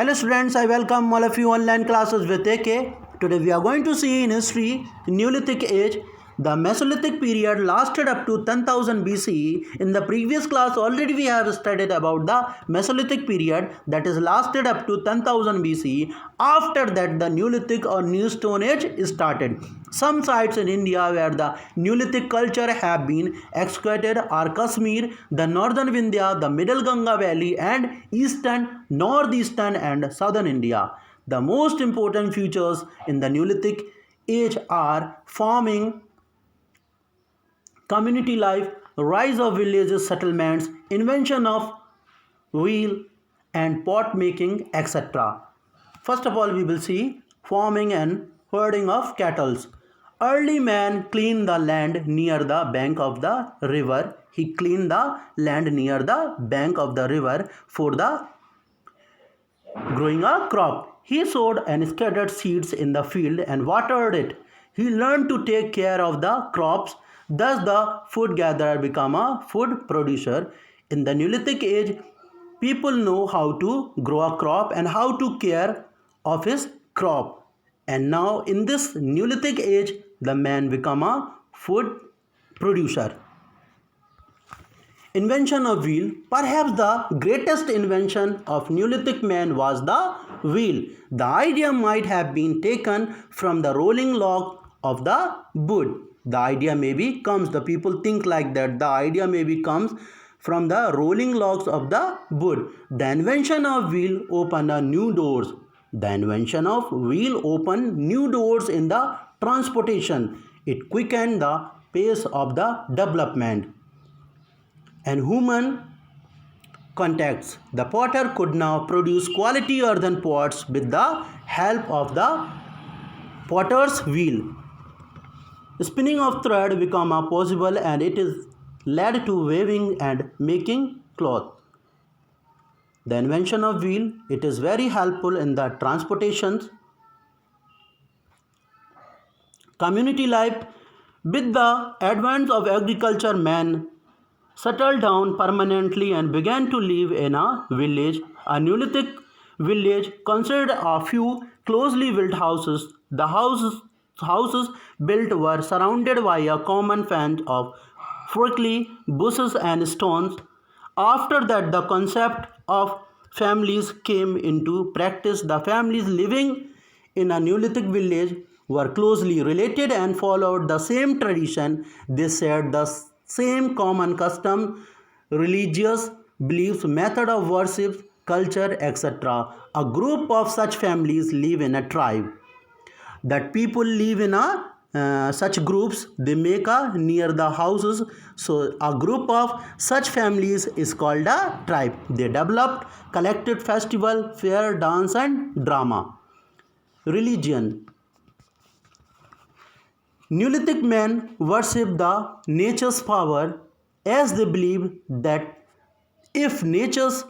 Hello students, I welcome all of you online classes with AK. Today we are going to see in history Neolithic age. The Mesolithic period lasted up to 10,000 BCE. In the previous class already we have studied about the Mesolithic period that is lasted up to 10,000 BCE. After that the Neolithic or New Stone Age started. Some sites in India where the Neolithic culture have been excavated are Kashmir, the northern Vindhya, the middle Ganga valley and eastern, northeastern and southern India. The most important features in the Neolithic age are farming, community life, rise of villages, settlements, invention of wheel and pot making, etc. First of all, we will see farming and herding of cattle. Early man cleaned the land near the bank of the river. He cleaned the land near the bank of the river for the growing a crop. He sowed and scattered seeds in the field and watered it. He learned to take care of the crops. Thus, the food gatherer became a food producer. In the Neolithic age, people know how to grow a crop and how to care of his crop. And now, in this Neolithic age, the man became a food producer. Invention of wheel. Perhaps the greatest invention of Neolithic man was the wheel. The idea might have been taken from the rolling log of the wood. The idea maybe comes, the people think like that, the idea maybe comes from the rolling logs of the wood. The invention of wheel opened a new doors. The invention of wheel opened new doors in the transportation. It quickened the pace of the development. And human contacts. The potter could now produce quality earthen pots with the help of the potter's wheel. Spinning of thread became possible and it is led to weaving and making cloth. The invention of wheel, it is very helpful in the transportations. Community life. With the advance of agriculture, man settled down permanently and began to live in a village. A Neolithic village consisted of few closely built houses. The houses built were surrounded by a common fence of prickly bushes and stones. After that, the concept of families came into practice. The families living in a Neolithic village were closely related and followed the same tradition. They shared the same common custom, religious beliefs, method of worship, culture, etc. A group of such families live in a tribe. That people live in such groups, they make a near the houses. So a group of such families is called a tribe. They developed collected festival, fair, dance and drama. Religion. Neolithic men worship the nature's power as they believe that if nature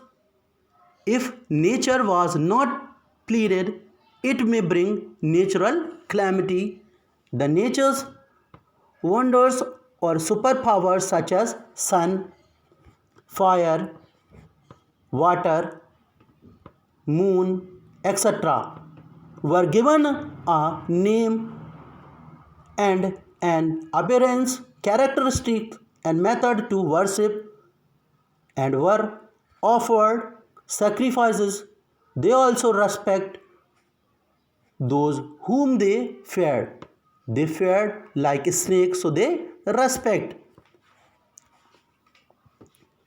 was not pleaded, it may bring natural calamity. The nature's wonders or superpowers such as sun, fire, water, moon, etc. were given a name and an appearance, characteristic and method to worship and were offered sacrifices. They also respect those whom they feared. They feared like snakes, so they respect.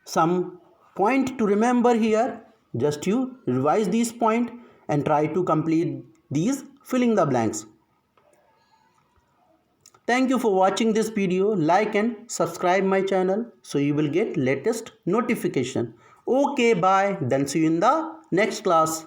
Some point to remember here, just you revise these point and try to complete these filling the blanks. Thank you for watching this video. Like and subscribe my channel so you will get latest notification. Okay, bye. Then see you in the next class.